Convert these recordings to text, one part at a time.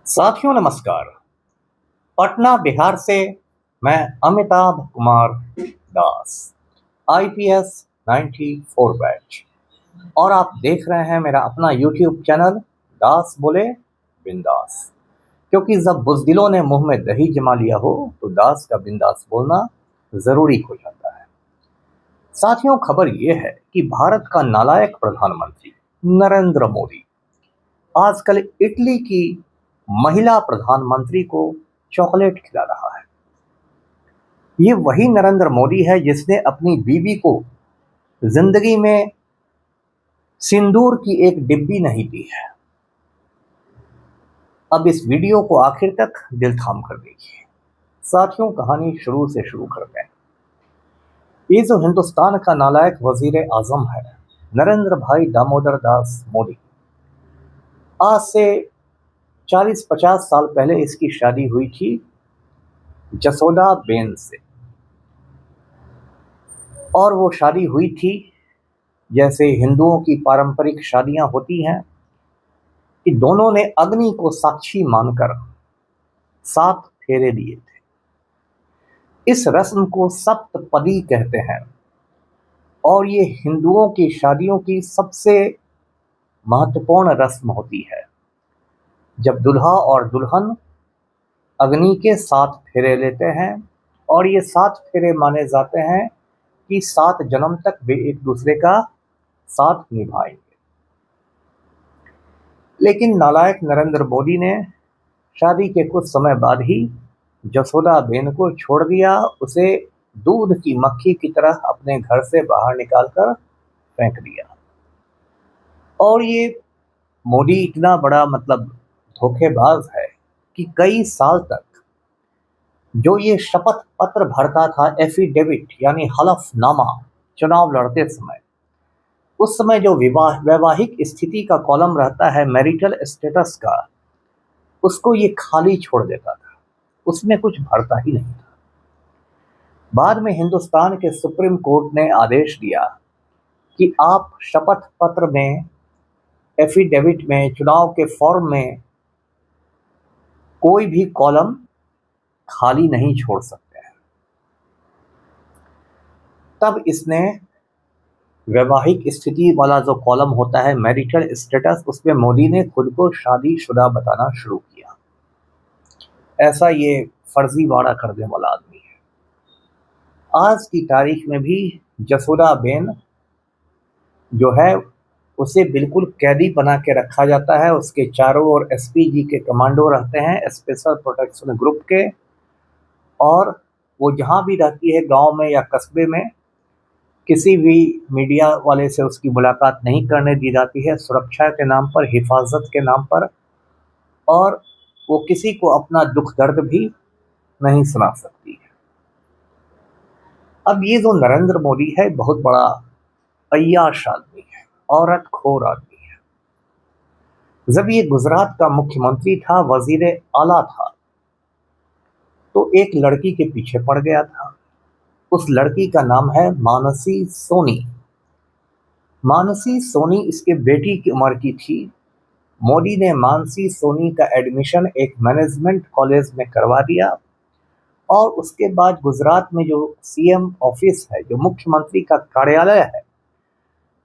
साथियों नमस्कार। पटना बिहार से मैं अमिताभ कुमार दास, आईपीएस 94 बैच, और आप देख रहे हैं मेरा अपना यूट्यूब चैनल दास बोले बिंदास। क्योंकि जब बुज़दिलों ने मुंह में दही जमा लिया हो तो दास का बिंदास बोलना जरूरी हो जाता है। साथियों, खबर यह है कि भारत का नालायक प्रधानमंत्री नरेंद्र मोदी आजकल इटली की महिला प्रधानमंत्री को चॉकलेट खिला रहा है। ये वही नरेंद्र मोदी है जिसने अपनी बीवी को जिंदगी में सिंदूर की एक डिब्बी नहीं दी है। अब इस वीडियो को आखिर तक दिल थाम कर देखिए। साथियों, कहानी शुरू से शुरू करते हैं। ये जो हिंदुस्तान का नालायक वजीर आजम है, नरेंद्र भाई दामोदर दास मोदी, आज से 40-50 साल पहले इसकी शादी हुई थी जसोदा बेन से। और वो शादी हुई थी जैसे हिंदुओं की पारंपरिक शादियां होती हैं कि दोनों ने अग्नि को साक्षी मानकर 7 फेरे लिए थे। इस रस्म को सप्तपदी कहते हैं और ये हिंदुओं की शादियों की सबसे महत्वपूर्ण रस्म होती है, जब दूल्हा और दुल्हन अग्नि के 7 फेरे लेते हैं। और ये 7 फेरे माने जाते हैं कि 7 जन्म तक वे एक दूसरे का साथ निभाएंगे। लेकिन नालायक नरेंद्र मोदी ने शादी के कुछ समय बाद ही जसोदा बेन को छोड़ दिया, उसे दूध की मक्खी की तरह अपने घर से बाहर निकालकर फेंक दिया। और ये मोदी इतना बड़ा धोखेबाज है कि कई साल तक जो ये शपथ पत्र भरता था, एफिडेविट यानी हलफनामा, चुनाव लड़ते समय, उस समय जो वैवाहिक स्थिति का कॉलम रहता है मैरिटल स्टेटस का, उसको ये खाली छोड़ देता था, उसमें कुछ भरता ही नहीं था। बाद में हिंदुस्तान के सुप्रीम कोर्ट ने आदेश दिया कि आप शपथ पत्र में, एफिडेविट में, चुनाव के फॉर्म में कोई भी कॉलम खाली नहीं छोड़ सकते हैं। तब इसने वैवाहिक स्थिति वाला जो कॉलम होता है मैरिटल स्टेटस, उसमें मोदी ने खुद को शादीशुदा बताना शुरू किया। ऐसा ये फर्जीवाड़ा करने वाला आदमी है। आज की तारीख में भी जसोदा बेन जो है उसे बिल्कुल कैदी बना के रखा जाता है। उसके चारों ओर एसपीजी के कमांडो रहते हैं, स्पेशल प्रोटेक्शन ग्रुप के। और वो जहाँ भी रहती है, गांव में या कस्बे में, किसी भी मीडिया वाले से उसकी मुलाकात नहीं करने दी जाती है, सुरक्षा के नाम पर, हिफाजत के नाम पर। और वो किसी को अपना दुख दर्द भी नहीं सुना सकती है। अब ये जो नरेंद्र मोदी है, बहुत बड़ा अय्याश आदमी है, औरत खोर आदमी है। जब ये गुजरात का मुख्यमंत्री था, वजीर आला था, तो एक लड़की के पीछे पड़ गया था। उस लड़की का नाम है मानसी सोनी। मानसी सोनी इसके बेटी की उम्र की थी। मोदी ने मानसी सोनी का एडमिशन एक मैनेजमेंट कॉलेज में करवा दिया। और उसके बाद गुजरात में जो सीएम ऑफिस है, जो मुख्यमंत्री का कार्यालय है,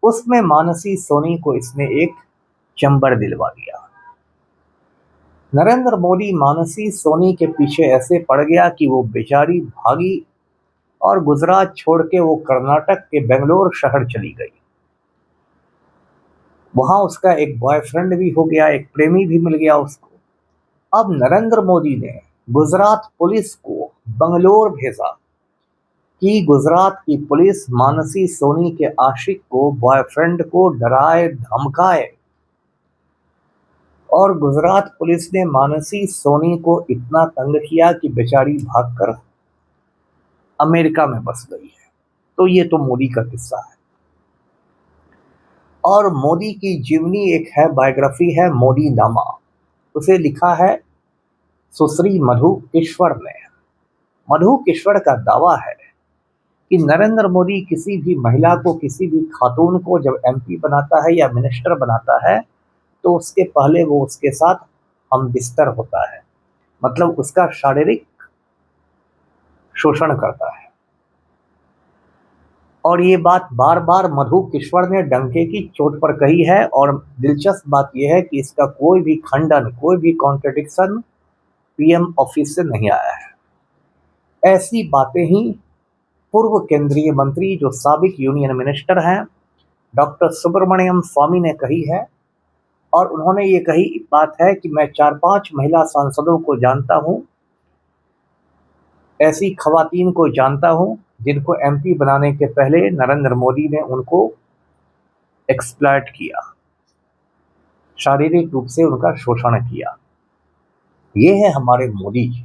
उसमें मानसी सोनी को इसने एक चंबर दिलवा दिया। नरेंद्र मोदी मानसी सोनी के पीछे ऐसे पड़ गया कि वो बेचारी भागी और गुजरात छोड़ के वो कर्नाटक के बेंगलोर शहर चली गई। वहां उसका एक बॉयफ्रेंड भी हो गया, एक प्रेमी भी मिल गया उसको। अब नरेंद्र मोदी ने गुजरात पुलिस को बंगलोर भेजा कि गुजरात की पुलिस मानसी सोनी के आशिक को, बॉयफ्रेंड को डराए धमकाए। और गुजरात पुलिस ने मानसी सोनी को इतना तंग किया कि बेचारी भागकर अमेरिका में बस गई है। तो ये तो मोदी का किस्सा है। और मोदी की जीवनी एक है, बायोग्राफी है, मोदी नामा। उसे लिखा है सुश्री मधु किश्वर ने। मधु किश्वर का दावा है कि नरेंद्र मोदी किसी भी महिला को, किसी भी खातून को जब एमपी बनाता है या मिनिस्टर बनाता है, तो उसके पहले वो उसके साथ हम बिस्तर होता है, मतलब उसका शारीरिक शोषण करता है। और ये बात बार बार मधु किश्वर ने डंके की चोट पर कही है। और दिलचस्प बात यह है कि इसका कोई भी खंडन, कोई भी कॉन्ट्रडिक्शन पीएम ऑफिस से नहीं आया है। ऐसी बातें ही पूर्व केंद्रीय मंत्री, जो साबिक यूनियन मिनिस्टर हैं, डॉक्टर सुब्रमण्यम स्वामी ने कही है। और उन्होंने ये कही बात है कि मैं 4-5 महिला सांसदों को जानता हूं, ऐसी खवातीन को जानता हूं जिनको एमपी बनाने के पहले नरेंद्र मोदी ने उनको एक्सप्लॉइट किया, शारीरिक रूप से उनका शोषण किया। ये है हमारे मोदी जी।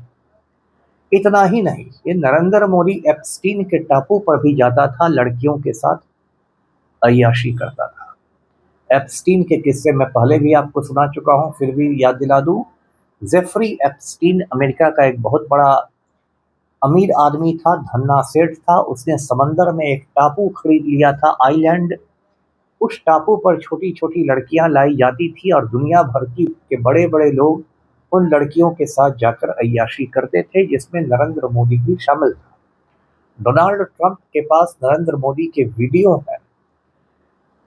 इतना ही नहीं, ये नरेंद्र मोदी एप्स्टीन के टापू पर भी जाता था, लड़कियों के साथ अय्याशी करता था। एप्स्टीन के किस्से मैं पहले भी आपको सुना चुका हूं, फिर भी याद दिला दूं। जेफरी एप्स्टीन अमेरिका का एक बहुत बड़ा अमीर आदमी था, धन्ना सेठ था। उसने समंदर में एक टापू खरीद लिया था, आइलैंड। उस टापू पर छोटी छोटी लड़कियां लाई जाती थी और दुनिया भर के बड़े बड़े लोग उन लड़कियों के साथ जाकर अय्याशी करते थे, जिसमें नरेंद्र मोदी भी शामिल था। डोनाल्ड ट्रंप के पास नरेंद्र मोदी के वीडियो हैं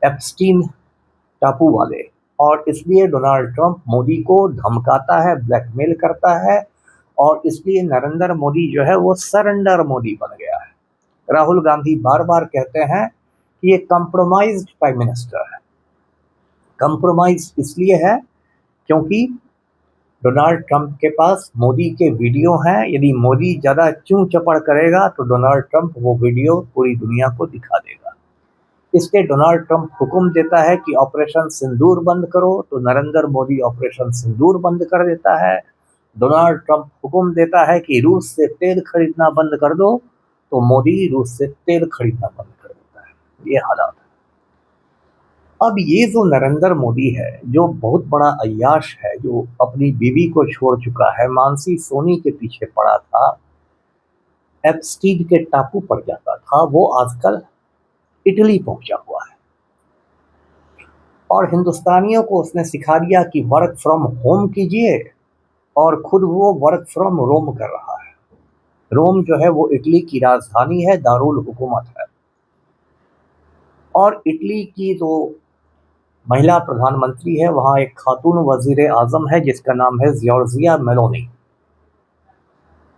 एप्स्टीन टापू वाले, और इसलिए डोनाल्ड ट्रंप मोदी को धमकाता है, ब्लैकमेल करता है, और इसलिए नरेंद्र मोदी जो है वो सरेंडर मोदी बन गया है। राहुल गांधी बार बार कहते हैं कि ये कंप्रोमाइज्ड प्राइम मिनिस्टर है। कंप्रोमाइज इसलिए है क्योंकि डोनाल्ड ट्रंप के पास मोदी के वीडियो हैं। यदि मोदी ज़्यादा चूं चपड़ करेगा तो डोनाल्ड ट्रंप वो वीडियो पूरी दुनिया को दिखा देगा। इसलिए डोनाल्ड ट्रंप हुक्म देता है कि ऑपरेशन सिंदूर बंद करो, तो नरेंद्र मोदी ऑपरेशन सिंदूर बंद कर देता है। डोनाल्ड ट्रंप हुक्म देता है कि रूस से तेल खरीदना बंद कर दो, तो मोदी रूस से तेल खरीदना बंद कर देता है। ये हालात है। अब ये जो नरेंद्र मोदी है, जो बहुत बड़ा अय्याश है, जो अपनी बीवी को छोड़ चुका है, मानसी सोनी के पीछे पड़ा था, एप्स्टीन के टापू पर जाता था, वो आजकल इटली पहुंचा हुआ है। और हिंदुस्तानियों को उसने सिखा दिया कि वर्क फ्रॉम होम कीजिए, और खुद वो वर्क फ्रॉम रोम कर रहा है। रोम जो है वो इटली की राजधानी है, दारुल हुकूमत है। और इटली की जो महिला प्रधानमंत्री है, वहाँ एक खातून वजीर आजम है जिसका नाम है जॉर्जिया मेलोनी।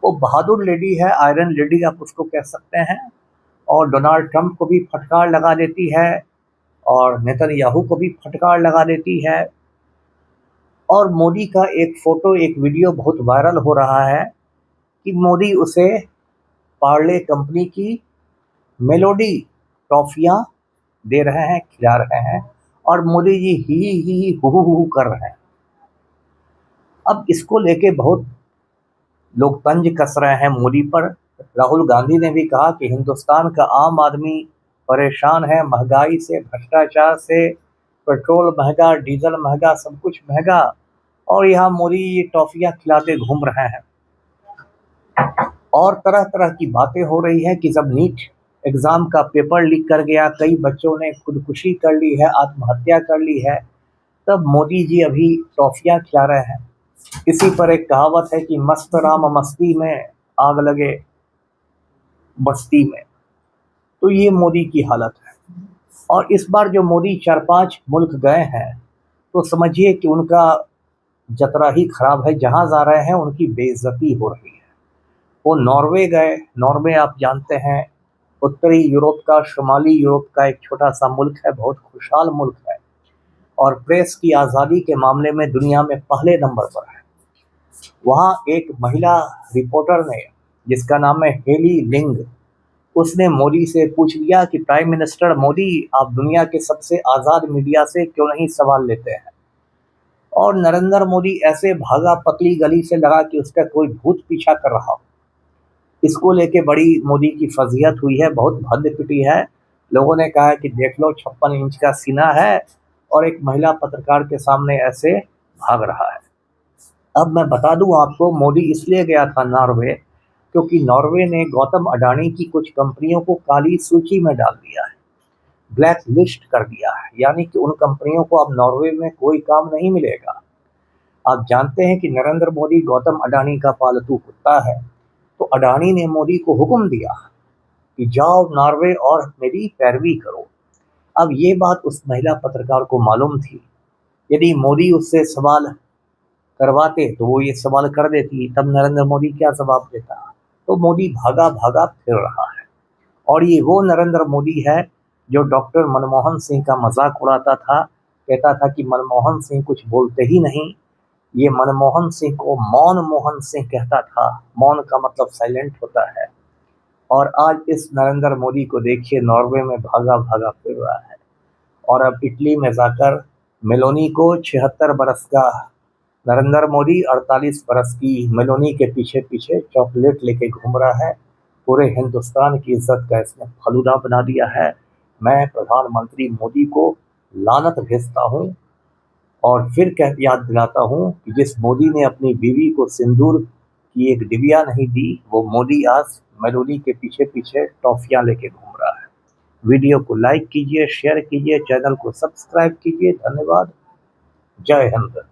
वो बहादुर लेडी है, आयरन लेडी आप उसको कह सकते हैं। और डोनाल्ड ट्रंप को भी फटकार लगा देती है, और नेतन्याहू को भी फटकार लगा देती है। और मोदी का एक फोटो, एक वीडियो बहुत वायरल हो रहा है कि मोदी उसे पार्ले कंपनी की मेलोडी टॉफियां दे रहे हैं, खिला रहे हैं, और मोदी जी ही हु कर रहे हैं। अब इसको लेके बहुत लोग तंज कस रहे हैं मोदी पर। राहुल गांधी ने भी कहा कि हिंदुस्तान का आम आदमी परेशान है महंगाई से, भ्रष्टाचार से, पेट्रोल महंगा, डीजल महंगा, सब कुछ महंगा, और यहाँ मोदी ये टॉफियां खिलाते घूम रहे हैं। और तरह तरह की बातें हो रही है कि जब नीट एग्ज़ाम का पेपर लीक कर गया, कई बच्चों ने खुदकुशी कर ली है, आत्महत्या कर ली है, तब मोदी जी अभी टॉफियां खिला रहे हैं। इसी पर एक कहावत है कि मस्त राम मस्ती में, आग लगे बस्ती में। तो ये मोदी की हालत है। और इस बार जो मोदी 4-5 मुल्क गए हैं, तो समझिए कि उनका जतरा ही खराब है। जहाँ जा रहे हैं उनकी बेइज्जती हो रही है। वो नॉर्वे गए। नॉर्वे आप जानते हैं उत्तरी यूरोप का, शुमाली यूरोप का एक छोटा सा मुल्क है, बहुत खुशहाल मुल्क है, और प्रेस की आज़ादी के मामले में दुनिया में पहले नंबर पर है। वहाँ एक महिला रिपोर्टर ने, जिसका नाम है हेली लिंग, उसने मोदी से पूछ लिया कि प्राइम मिनिस्टर मोदी, आप दुनिया के सबसे आज़ाद मीडिया से क्यों नहीं सवाल लेते हैं। और नरेंद्र मोदी ऐसे भागा पतली गली से लगा कि उसका कोई भूत पीछा कर रहा हो। इसको लेके बड़ी मोदी की फजीहत हुई है, बहुत भद्द पिटी है। लोगों ने कहा कि देख लो 56 इंच का सीना है, और एक महिला पत्रकार के सामने ऐसे भाग रहा है। अब मैं बता दूं आपको, मोदी इसलिए गया था नॉर्वे क्योंकि नॉर्वे ने गौतम अडानी की कुछ कंपनियों को काली सूची में डाल दिया है, ब्लैक लिस्ट कर दिया है। यानी कि उन कंपनियों को अब नॉर्वे में कोई काम नहीं मिलेगा। आप जानते हैं कि नरेंद्र मोदी गौतम अडानी का पालतू कुत्ता है, तो अडानी ने मोदी को हुक्म दिया कि जाओ नॉर्वे और मेरी पैरवी करो। अब ये बात उस महिला पत्रकार को मालूम थी, यदि मोदी उससे सवाल करवाते तो वो ये सवाल कर देती, तब नरेंद्र मोदी क्या जवाब देता। तो मोदी भागा भागा फिर रहा है, और ये वो नरेंद्र मोदी है जो डॉक्टर मनमोहन सिंह का मजाक उड़ाता था, कहता था कि मनमोहन सिंह कुछ बोलते ही नहीं। ये मनमोहन सिंह को मौन मोहन सिंह कहता था, मौन का मतलब साइलेंट होता है। और आज इस नरेंद्र मोदी को देखिए, नॉर्वे में भागा भागा फिर रहा है, और अब इटली में जाकर मेलोनी को 76 बरस का नरेंद्र मोदी 48 बरस की मेलोनी के पीछे पीछे चॉकलेट लेके घूम रहा है। पूरे हिंदुस्तान की इज्जत का इसने फलूदा बना दिया है। मैं प्रधानमंत्री मोदी को लानत भेजता हूँ, और फिर कह याद दिलाता हूँ कि जिस मोदी ने अपनी बीवी को सिंदूर की एक डिबिया नहीं दी, वो मोदी आज मेलोनी के पीछे पीछे टॉफियां लेके घूम रहा है। वीडियो को लाइक कीजिए, शेयर कीजिए, चैनल को सब्सक्राइब कीजिए। धन्यवाद। जय हिंद।